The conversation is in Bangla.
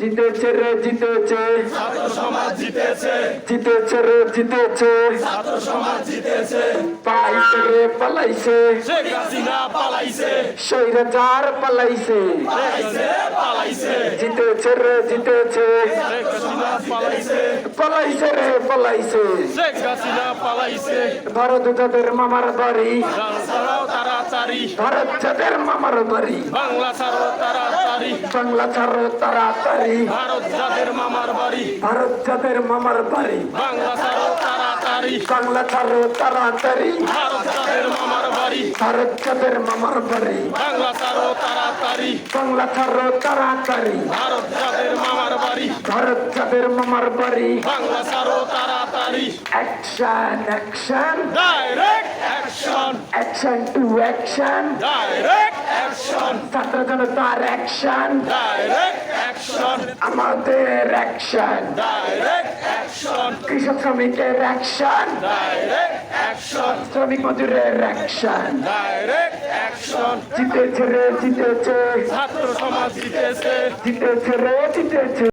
জিতেছে রে জিতেছে, ছাত্র সমাজ জিতেছে, জিতেছে রে জিতেছে, ছাত্র সমাজ জিতেছে, পালাইছে রে পালাইছে, শেখ হাসিনা পালাইছে, স্বৈরাচার পালাইছে, পালাইছে, পালাইছে, জিতেছে রে জিতেছে, শেখ হাসিনা পালাইছে, পালাইছে রে পালাইছে। শেখ হাসিনা পালাইছে, ভারত যাদের মামার বাড়ি, গান ছাড়াও তাড়াতাড়ি, ভারত যাদের মামার বাড়ি, বাংলা ছাড়ো তাড়াতাড়ি, বাংলা ছাড়ো তাড়াতাড়ি, ভারত যাদের মামার বাড়ি, ভারত যাদের মামার বাড়ি, বাংলা ছাড়ো তাড়াতাড়ি, বাংলা ছাড়ো তাড়াতাড়ি, ভারত যাদের মামার বাড়ি, ভারত যাদের মামার বাড়ি, বাংলা ছাড়ো তাড়াতাড়ি, বাংলা ছাড়ো তাড়াতাড়ি, ভারত যাদের মামার বাড়ি, ভারত যাদের মামার বাড়ি। বাংলা ছাড়ো তাড়াতাড়ি, action action, direct action, action to action, direct action, ছাত্র জনতার অ্যাকশন, ডাইরেক্ট অ্যাকশন, আমাদের অ্যাকশন, ডাইরেক্ট অ্যাকশন, কৃষক শ্রমিকের অ্যাকশন, ডাইরেক্ট অ্যাকশন, শ্রমিক মজুরের অ্যাকশন। ডাইরেক্ট অ্যাকশন, জিতেছে রে জিতেছে, ছাত্র সমাজ জিতেছে, জিতেছে রে জিতেছে।